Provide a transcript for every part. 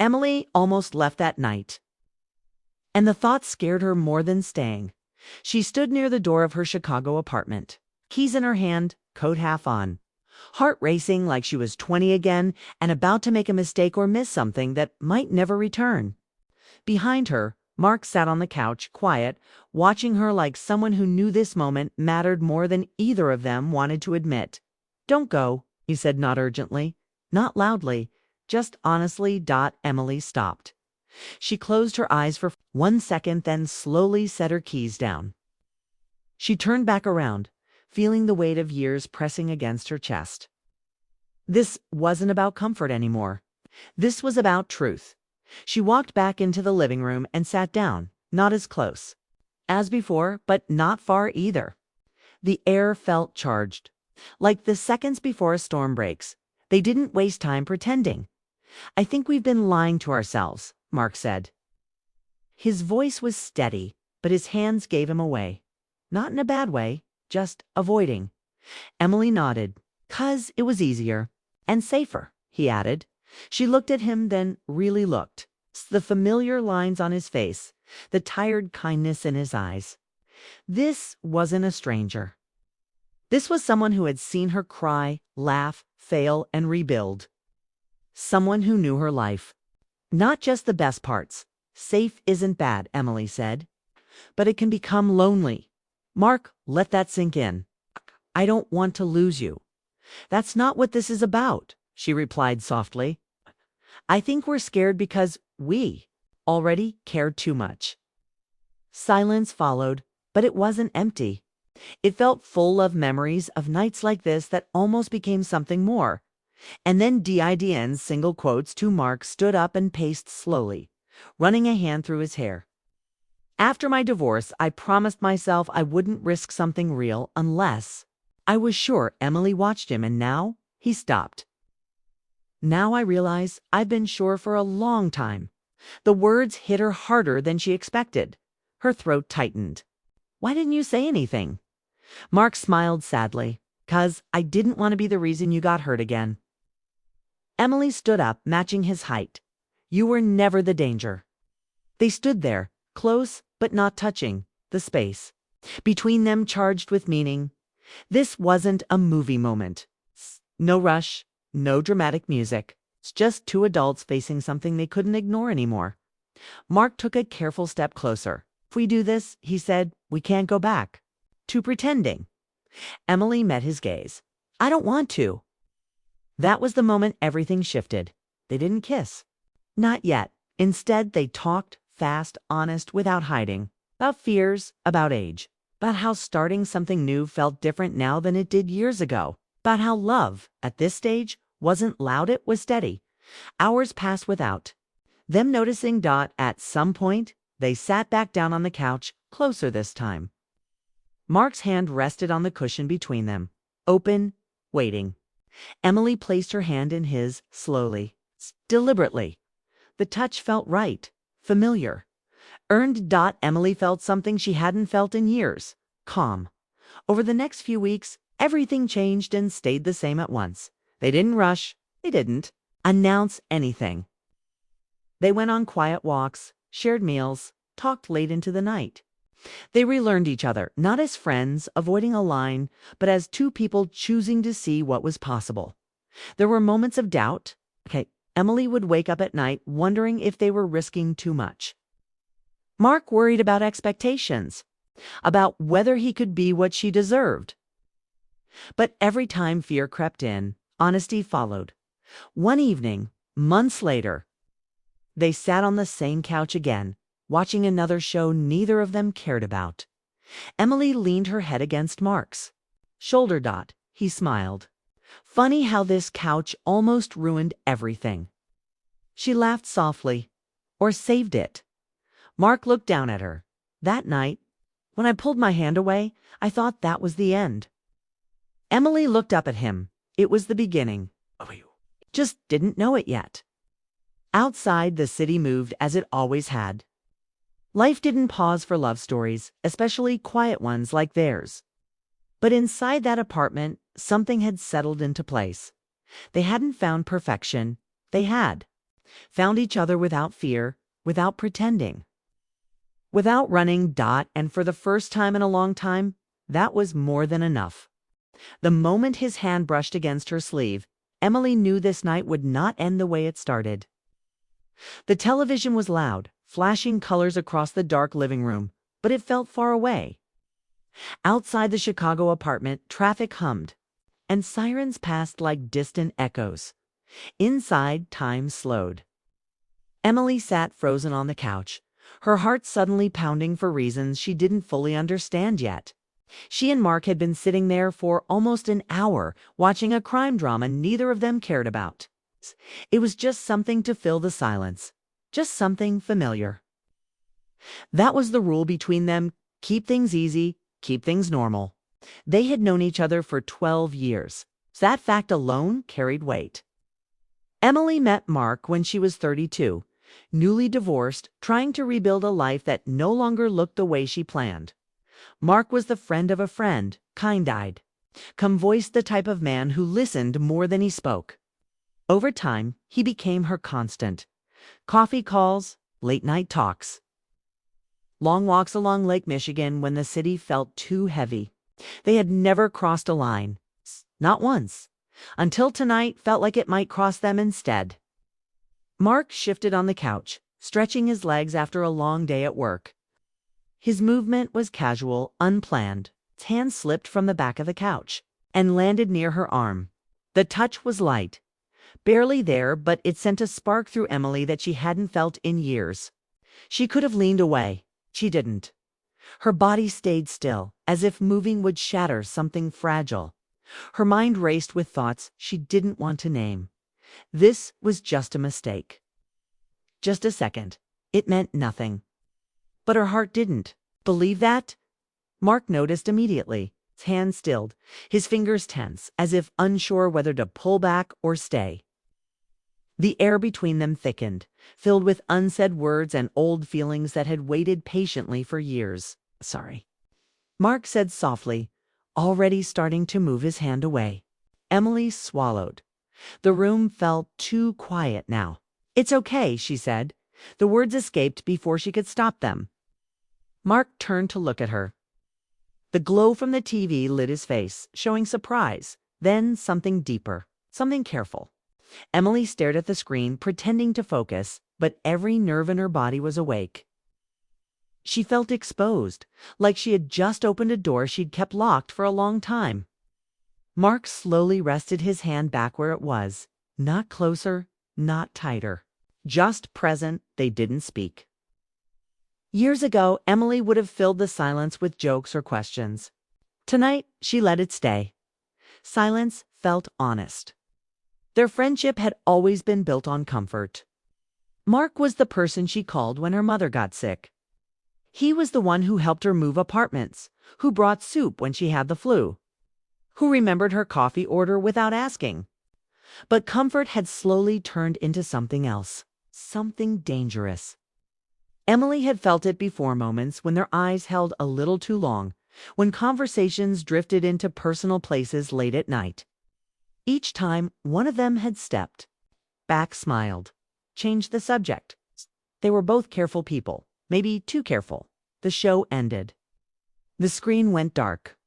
Emily almost left that night, and the thought scared her more than staying. She stood near the door of her Chicago apartment, keys in her hand, coat half on, heart racing like she was 20 again and about to make a mistake or miss something that might never return. Behind her, Mark sat on the couch, quiet, watching her like someone who knew this moment mattered more than either of them wanted to admit. "Don't go," he said, not urgently, not loudly, just honestly. Emily stopped. She closed her eyes for 1 second, then slowly set her keys down. She turned back around, feeling the weight of years pressing against her chest. This wasn't about comfort anymore. This was about truth. She walked back into the living room and sat down, not as close as before, but not far either. The air felt charged, like the seconds before a storm breaks. They didn't waste time pretending. "I think we've been lying to ourselves," Mark said. His voice was steady, but his hands gave him away. Not in a bad way, just avoiding. Emily nodded. "'Cause it was easier. And safer," he added. She looked at him, then really looked. The familiar lines on his face, the tired kindness in his eyes. This wasn't a stranger. This was someone who had seen her cry, laugh, fail, and rebuild. Someone who knew her life. Not just the best parts. Safe isn't bad, Emily said. But it can become lonely. Mark, let that sink in. "I don't want to lose you." "That's not what this is about," she replied softly. "I think we're scared because we already cared too much." Silence followed, but it wasn't empty. It felt full of memories of nights like this that almost became something more. And then DIDN's single quotes to Mark stood up and paced slowly, running a hand through his hair. "After my divorce, I promised myself I wouldn't risk something real unless I was sure." Emily watched him, and now he stopped. "Now I realize I've been sure for a long time." The words hit her harder than she expected. Her throat tightened. "Why didn't you say anything?" Mark smiled sadly. "'Cause I didn't want to be the reason you got hurt again." Emily stood up, matching his height. "You were never the danger." They stood there, close but not touching, the space between them charged with meaning. This wasn't a movie moment. No rush, no dramatic music. It's just two adults facing something they couldn't ignore anymore. Mark took a careful step closer. "If we do this," he said, "we can't go back to pretending." Emily met his gaze. "I don't want to." That was the moment everything shifted. They didn't kiss. Not yet. Instead, they talked, fast, honest, without hiding. About fears, about age. About how starting something new felt different now than it did years ago. About how love, at this stage, wasn't loud, it was steady. Hours passed without them noticing. At some point, they sat back down on the couch, closer this time. Mark's hand rested on the cushion between them, open, waiting. Emily placed her hand in his, slowly, deliberately. The touch felt right, familiar. Earned. Emily felt something she hadn't felt in years. Calm. Over the next few weeks, everything changed and stayed the same at once. They didn't rush. They didn't announce anything. They went on quiet walks, shared meals, talked late into the night. They relearned each other, not as friends, avoiding a line, but as two people choosing to see what was possible. There were moments of doubt. Emily would wake up at night wondering if they were risking too much. Mark worried about expectations, about whether he could be what she deserved. But every time fear crept in, honesty followed. One evening, months later, they sat on the same couch again, watching another show neither of them cared about. Emily leaned her head against Mark's shoulder. He smiled. "Funny how this couch almost ruined everything." She laughed softly. "Or saved it." Mark looked down at her. "That night, when I pulled my hand away, I thought that was the end." Emily looked up at him. It was the beginning. Just didn't know it yet. Outside, the city moved as it always had. Life didn't pause for love stories, especially quiet ones like theirs. But inside that apartment, something had settled into place. They hadn't found perfection. They had found each other without fear, without pretending, without running. And for the first time in a long time, that was more than enough. The moment his hand brushed against her sleeve, Emily knew this night would not end the way it started. The television was loud, flashing colors across the dark living room, but it felt far away. Outside the Chicago apartment, traffic hummed, and sirens passed like distant echoes. Inside, time slowed. Emily sat frozen on the couch, her heart suddenly pounding for reasons she didn't fully understand yet. She and Mark had been sitting there for almost an hour, watching a crime drama neither of them cared about. It was just something to fill the silence, just something familiar. That was the rule between them: keep things easy, keep things normal. They had known each other for 12 years. That fact alone carried weight. Emily met Mark when she was 32, newly divorced, trying to rebuild a life that no longer looked the way she planned. Mark was the friend of a friend, kind-eyed, voiced the type of man who listened more than he spoke. Over time, he became her constant. Coffee calls, late-night talks, long walks along Lake Michigan when the city felt too heavy. They had never crossed a line, not once, until tonight felt like it might cross them instead. Mark shifted on the couch, stretching his legs after a long day at work. His movement was casual, unplanned. His hand slipped from the back of the couch and landed near her arm. The touch was light, barely there, but it sent a spark through Emily that she hadn't felt in years. She could have leaned away. She didn't. Her body stayed still, as if moving would shatter something fragile. Her mind raced with thoughts she didn't want to name. This was just a mistake. Just a second. It meant nothing. But her heart didn't. Believe that? Mark noticed immediately. His hand stilled, his fingers tense, as if unsure whether to pull back or stay. The air between them thickened, filled with unsaid words and old feelings that had waited patiently for years. Sorry, Mark said softly, already starting to move his hand away. Emily swallowed. The room felt too quiet now. It's okay, she said. The words escaped before she could stop them. Mark turned to look at her. The glow from the TV lit his face, showing surprise, then something deeper, something careful. Emily stared at the screen, pretending to focus, but every nerve in her body was awake. She felt exposed, like she had just opened a door she'd kept locked for a long time. Mark slowly rested his hand back where it was, not closer, not tighter, just present. They didn't speak. Years ago, Emily would have filled the silence with jokes or questions. Tonight, she let it stay. Silence felt honest. Their friendship had always been built on comfort. Mark was the person she called when her mother got sick. He was the one who helped her move apartments, who brought soup when she had the flu, who remembered her coffee order without asking. But comfort had slowly turned into something else, something dangerous. Emily had felt it before, moments when their eyes held a little too long, when conversations drifted into personal places late at night. Each time, one of them had stepped back, smiled, changed the subject. They were both careful people, maybe too careful. The show ended. The screen went dark.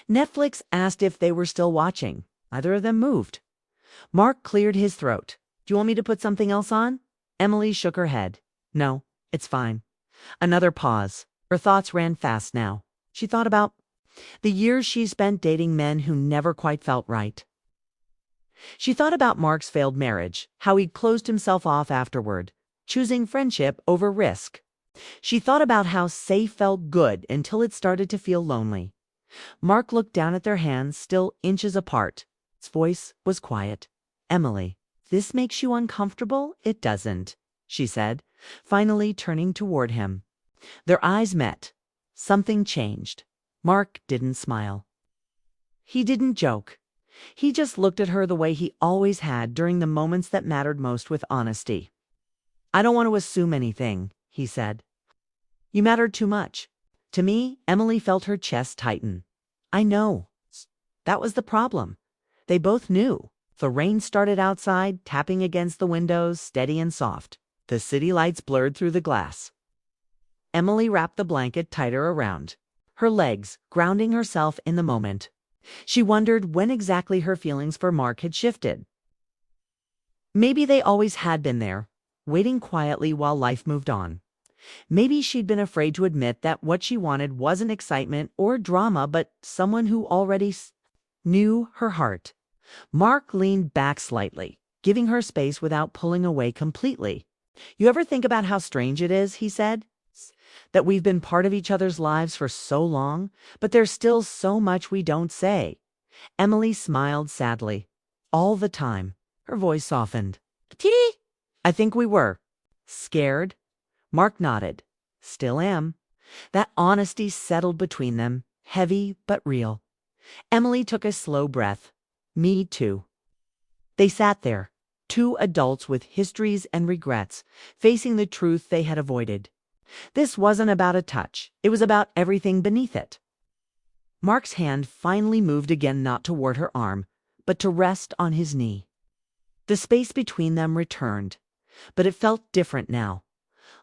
Netflix asked if they were still watching. Neither of them moved. Mark cleared his throat. Do you want me to put something else on? Emily shook her head. No, it's fine. Another pause. Her thoughts ran fast now. She thought about the years she spent dating men who never quite felt right. She thought about Mark's failed marriage, how he'd closed himself off afterward, choosing friendship over risk. She thought about how safe felt good until it started to feel lonely. Mark looked down at their hands, still inches apart. His voice was quiet. Emily, this makes you uncomfortable? It doesn't, she said, finally turning toward him. Their eyes met. Something changed. Mark didn't smile. He didn't joke. He just looked at her the way he always had during the moments that mattered most, with honesty. I don't want to assume anything, he said. You mattered too much. To me, Emily felt her chest tighten. I know. That was the problem. They both knew. The rain started outside, tapping against the windows, steady and soft. The city lights blurred through the glass. Emily wrapped the blanket tighter around her legs, grounding herself in the moment. She wondered when exactly her feelings for Mark had shifted. Maybe they always had been there, waiting quietly while life moved on. Maybe she'd been afraid to admit that what she wanted wasn't excitement or drama, but someone who already knew her heart. Mark leaned back slightly, giving her space without pulling away completely. "You ever think about how strange it is," he said, "that we've been part of each other's lives for so long, but there's still so much we don't say?" Emily smiled sadly. "All the time." Her voice softened. "Tee? I think we were." "Scared?" Mark nodded. "Still am." That honesty settled between them, heavy but real. Emily took a slow breath. "Me too." They sat there, two adults with histories and regrets, facing the truth they had avoided. This wasn't about a touch. It was about everything beneath it. Mark's hand finally moved again, not toward her arm, but to rest on his knee. The space between them returned, but it felt different now,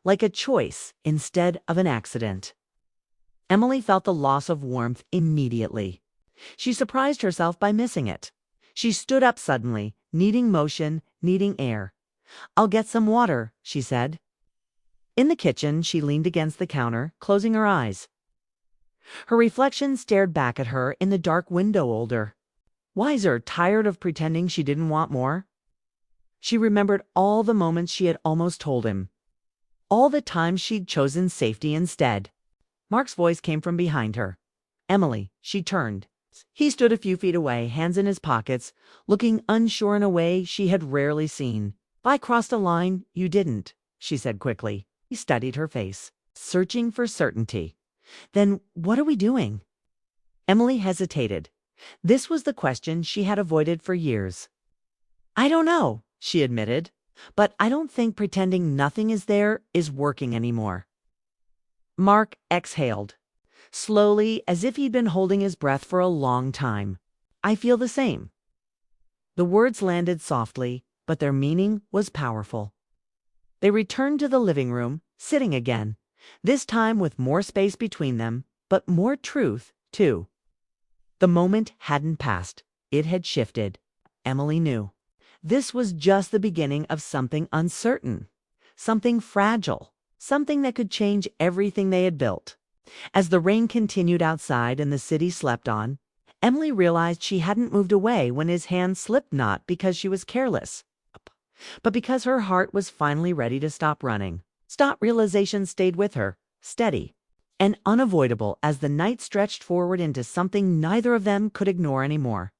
like a choice instead of an accident. Emily felt the loss of warmth immediately. She surprised herself by missing it. She stood up suddenly, needing motion, needing air. "I'll get some water," she said. In the kitchen, she leaned against the counter, closing her eyes. Her reflection stared back at her in the dark window, older, wiser, tired of pretending she didn't want more. She remembered all the moments she had almost told him, all the times she'd chosen safety instead. Mark's voice came from behind her. "Emily," she turned. He stood a few feet away, hands in his pockets, looking unsure in a way she had rarely seen. "If I crossed a line, you didn't," she said quickly. He studied her face, searching for certainty. "Then what are we doing?" Emily hesitated. This was the question she had avoided for years. "I don't know," she admitted, "but I don't think pretending nothing is there is working anymore." Mark exhaled, slowly, as if he'd been holding his breath for a long time. "I feel the same." The words landed softly, but their meaning was powerful. They returned to the living room, sitting again, this time with more space between them, but more truth, too. The moment hadn't passed. It had shifted. Emily knew. This was just the beginning of something uncertain, something fragile, something that could change everything they had built. As the rain continued outside and the city slept on, Emily realized she hadn't moved away when his hand slipped, not because she was careless, but because her heart was finally ready to stop running. That realization stayed with her, steady and unavoidable as the night stretched forward into something neither of them could ignore anymore.